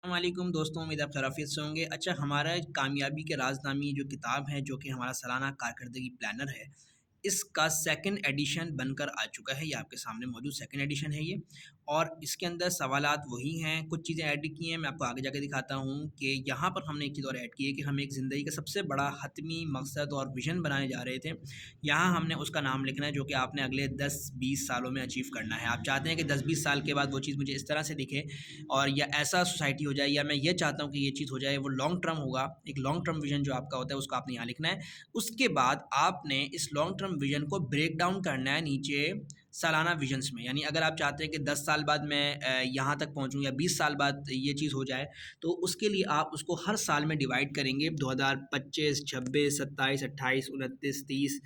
वालेकुम दोस्तों, उम्मीद है आप खैरियत से होंगे। अच्छा, हमारा कामयाबी के राज़नामी जो किताब है, जो कि हमारा सालाना कारकर्दगी प्लानर है, इसका सेकंड एडिशन बनकर आ चुका है। ये आपके सामने मौजूद सेकंड एडिशन है ये। और इसके अंदर सवालात वही हैं, कुछ चीज़ें ऐड की हैं, मैं आपको आगे जाके दिखाता हूँ कि यहाँ पर हमने एक चीज़ और ऐड की है कि हम एक ज़िंदगी का सबसे बड़ा हतमी मकसद और विज़न बनाने जा रहे थे। यहाँ हमने उसका नाम लिखना है जो कि आपने अगले 10-20 सालों में अचीव करना है। आप चाहते हैं कि 10-20 साल के बाद वो चीज़ मुझे इस तरह से दिखे और या ऐसा सोसाइटी हो जाए, या मैं ये चाहता हूँ कि ये चीज़ हो जाए, वो लॉन्ग टर्म होगा। एक लॉन्ग टर्म विज़न जो आपका होता है उसको आपने यहाँ लिखना है। उसके बाद आपने इस लॉन्ग टर्म विज़न को ब्रेक डाउन करना है नीचे सालाना विज़न्स में। यानी अगर आप चाहते हैं कि 10 साल बाद मैं यहाँ तक पहुँचूँ या 20 साल बाद ये चीज़ हो जाए, तो उसके लिए आप उसको हर साल में डिवाइड करेंगे। 2025, 26, 27, 28, 29, 30,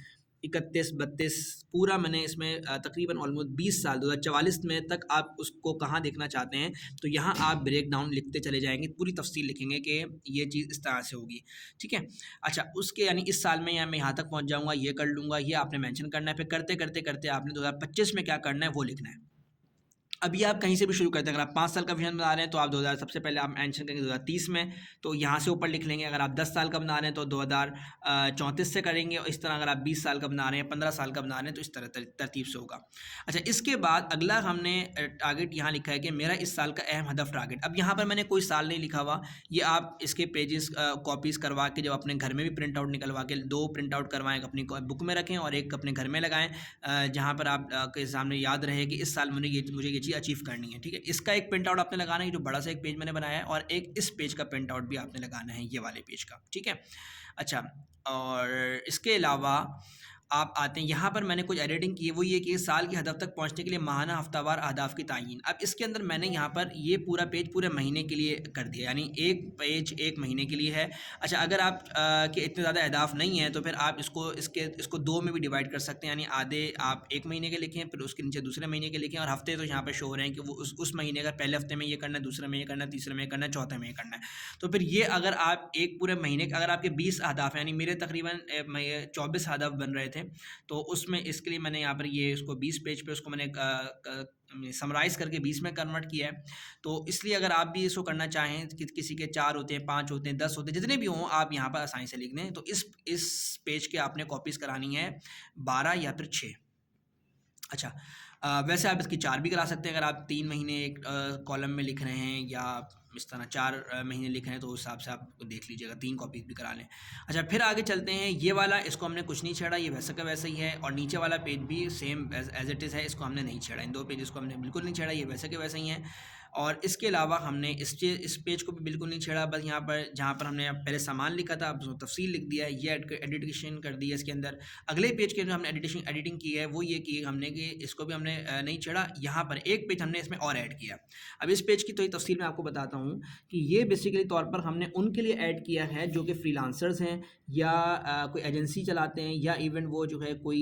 31, 32 पूरा मैंने इसमें तकरीबन ऑलमोस्ट 20 साल 2044 में तक आप उसको कहाँ देखना चाहते हैं, तो यहाँ आप ब्रेक डाउन लिखते चले जाएँगे, पूरी तफ़सील लिखेंगे कि ये चीज़ इस तरह से होगी, ठीक है? अच्छा, उसके यानी इस साल में या मैं यहाँ तक पहुँच जाऊँगा, ये कर लूँगा, ये आपने मेंशन करना है, फिर करते-करते आपने 2025 में क्या करना है, वो लिखना है। अभी आप कहीं से भी शुरू करते हैं, अगर आप 5 साल का विज़न बना रहे हैं, तो आप 2000 सबसे पहले आप मेंशन करेंगे 2030 में, तो यहाँ से ऊपर लिख लेंगे। अगर आप 10 साल का बना रहे हैं, तो 2034 से करेंगे और इस तरह अगर आप 20 साल का बना रहे हैं, 15 साल का बना रहे हैं, तो इस तरह तरतीब से होगा। अच्छा, इसके बाद अगला हमने टारगेट यहाँ लिखा है कि मेरा इस साल का अहम हदफ टारगेट। अब यहाँ पर मैंने कोई साल नहीं लिखा हुआ, ये आप इसके पेजेस कॉपीज़ करवा के जब अपने घर में भी प्रिंट आउट निकलवा के 2 प्रिंट आउट करवाएँ, अपनी बुक में रखें और एक अपने घर में लगाएँ, जहाँ पर आप के सामने याद रहे कि इस साल मुझे ये चीज़ अचीव करनी है, ठीक है? इसका एक प्रिंट आउट आपने लगाना है, जो बड़ा सा एक पेज मैंने बनाया है, और एक इस पेज का प्रिंट आउट भी आपने लगाना है, ये वाले पेज का, ठीक है? अच्छा, और इसके अलावा आप आते हैं यहाँ पर मैंने कुछ एडिटिंग की है, वो ये कि साल के हदफ तक पहुँचने के लिए माहाना हफ्तावार अहदाफ की तायीन। अब इसके अंदर मैंने यहाँ पर ये पूरा पेज पूरे महीने के लिए कर दिया, यानी एक पेज एक महीने के लिए है। अच्छा, अगर आप के इतने ज़्यादा अहदाफ नहीं हैं, तो फिर आप इसको 2 में भी डिवाइड कर सकते हैं, यानी आधे आप 1 महीने के लिखें, फिर उसके नीचे दूसरे महीने के लिखें, और हफ्ते तो यहाँ पे शो हो रहे हैं कि वो उस महीने का पहले हफ्ते में ये करना है, दूसरे में ये करना है, तीसरे में ये करना है, चौथे में ये करना है। तो फिर ये अगर आप एक पूरे महीने अगर आपके 20 अहदाफ हैं, यानी मेरे तकरीबन 24 अहदाफ बन रहे थे, तो उसमें इसके लिए मैंने यहाँ पर ये इसको 20 पेज पे उसको मैंने समराइज़ करके 20 में कन्वर्ट किया है। तो इसलिए अगर आप भी इसको करना चाहें कि किसी के 4 होते हैं, 5 होते हैं, 10 होते हैं, जितने भी हों, आप यहाँ पर आसानी से लिख दें। तो इस पेज के आपने कॉपीज़ करानी है 12 या फिर 6। अच्छा, वैसे आप इसकी 4 भी करा सकते हैं, अगर आप 3 महीने एक कॉलम में लिख रहे हैं, या इस तरह 4 महीने लिख रहे हैं, तो उस हिसाब से आप देख लीजिएगा, 3 कॉपीज़ भी करा लें। अच्छा, फिर आगे चलते हैं। ये वाला, इसको हमने कुछ नहीं छेड़ा, ये वैसा का वैसा ही है, और नीचे वाला पेज भी सेम एज़ इट इज़ है, इसको हमने नहीं छेड़ा। इन 2 पेजेज़ को हमने बिल्कुल नहीं छेड़ा, ये वैसे के वैसे ही हैं। और इसके अलावा हमने इस पेज को भी बिल्कुल नहीं छेड़ा, बस यहाँ पर जहाँ पर हमने पहले सामान लिखा था, अब उसमें तफ़सील लिख दिया है, ये एडिटेशन कर दी है इसके अंदर। अगले पेज के जो हमने एडिटिंग की है, वो ये की हमने कि इसको भी हमने नहीं छेड़ा, यहाँ पर एक पेज हमने इसमें और ऐड किया। अब इस पेज की तो तफ़सील मैं आपको बताता हूँ कि ये बेसिकली तौर पर हमने उनके लिए ऐड किया है जो कि फ्रीलांसर्स हैं, या कोई एजेंसी चलाते हैं, या इवन वो जो है कोई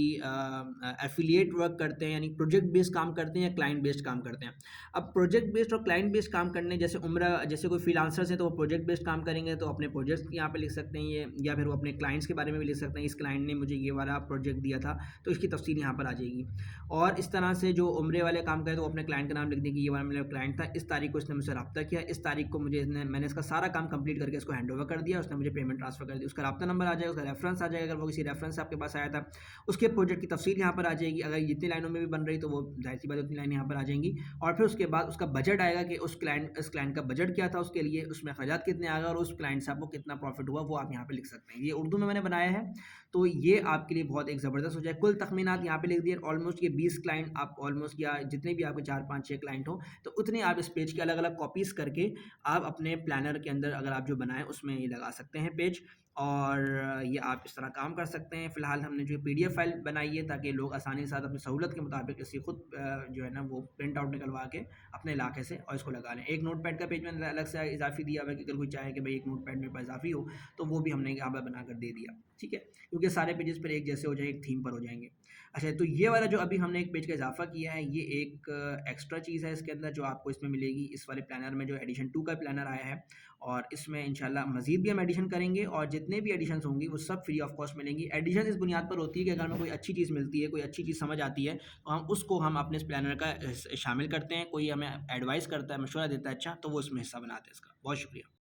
एफिलिएट वर्क करते हैं, यानी प्रोजेक्ट बेस्ड काम करते हैं या क्लाइंट बेस्ड काम करते हैं। अब प्रोजेक्ट बेस्ड और क्लाइंट बेस्ड काम करने, जैसे कोई फ्रीलांसर्स हैं तो वो प्रोजेक्ट बेस्ड काम करेंगे, तो अपने प्रोजेक्ट्स यहाँ पे लिख सकते हैं ये, या फिर वो अपने क्लाइंट्स के बारे में भी लिख सकते हैं, इस क्लाइंट ने मुझे ये वाला प्रोजेक्ट दिया था, तो इसकी तफसील यहाँ पर आ जाएगी। और इस तरह से जो उम्रे वाले काम करें, तो वो अपने क्लाइंट का नाम लिख दें कि ये वाला मेरा क्लाइंट था, इस तारीख को इसने मुझसे रब्ता किया, इस तारीख को मैंने इसका सारा काम कंप्लीट करके इसको हैंड ओवर कर दिया, उसने मुझे पेमेंट ट्रांसफर कर दी। उसका रब्ता नंबर आ जाएगा, उसका रेफरेंस आ जाएगा, अगर वो किसी रेफरेंस से आपके पास आया था, उसके प्रोजेक्ट की तफसील यहाँ पर आ जाएगी। अगर जितनी लाइनों में भी बन रही, तो वो जाहिर सी बात है उतनी लाइन यहाँ पर आ जाएंगी। और फिर उसके बाद उसका बजट आएगा कि इस क्लाइंट का बजट क्या था उसके लिए, उसमें अखराजात कितने आ गए, और उस क्लाइंट से आपको कितना प्रॉफिट हुआ, वो आप यहाँ पे लिख सकते हैं। ये उर्दू में मैंने बनाया है, तो ये आपके लिए बहुत एक ज़बरदस्त हो जाए। कुल तखमीनात यहाँ पे लिख दिए, ऑलमोस्ट ये 20 क्लाइंट आप ऑलमोस्ट, या जितने भी आपके 4, 5, 6 क्लाइंट हो, तो उतने आप इस पेज के अलग अलग कॉपीज़ करके आप अपने प्लानर के अंदर, अगर आप जो बनाएं उसमें ये लगा सकते हैं पेज, और ये आप इस तरह काम कर सकते हैं। फ़िलहाल हमने जो PDF फाइल बनाई है, ताकि लोग आसानी के साथ अपनी सहूलत के मुताबिक इसे खुद जो है ना वो प्रिंट आउट निकलवा के अपने इलाके से और इसको लगा लें। एक नोटपैड का पेज मैंने अलग से इजाफ़ी दिया हुआ है कि अगर कोई चाहे कि भाई एक नोटपैड मेरे पास इजाफ़ी हो, तो वो भी हमने यहाँ पर बनाकर दे दिया, ठीक है? क्योंकि सारे पेजेस पर एक जैसे हो जाए, एक थीम पर हो जाएंगे। अच्छा, तो ये वाला जो अभी हमने एक पेज का इज़ाफ़ा किया है, ये एक एक्स्ट्रा चीज़ है इसके अंदर जो आपको इसमें मिलेगी, इस वाले प्लानर में जो एडिशन 2 का प्लानर आया है और इसमें इंशाल्लाह मज़ीद भी हम एडिशन करेंगे और जितने भी एडिशन्स होंगी वो सब फ्री ऑफ कॉस्ट मिलेंगी। एडिशन इस बुनियाद पर होती है कि अगर हमें कोई अच्छी चीज़ मिलती है, कोई अच्छी चीज़ समझ आती है, तो हम अपने इस प्लानर का शामिल करते हैं। कोई हमें एडवाइस करता है, मशवरा देता है अच्छा, तो वो उसमें हिस्सा बनाते हैं इसका। बहुत शुक्रिया।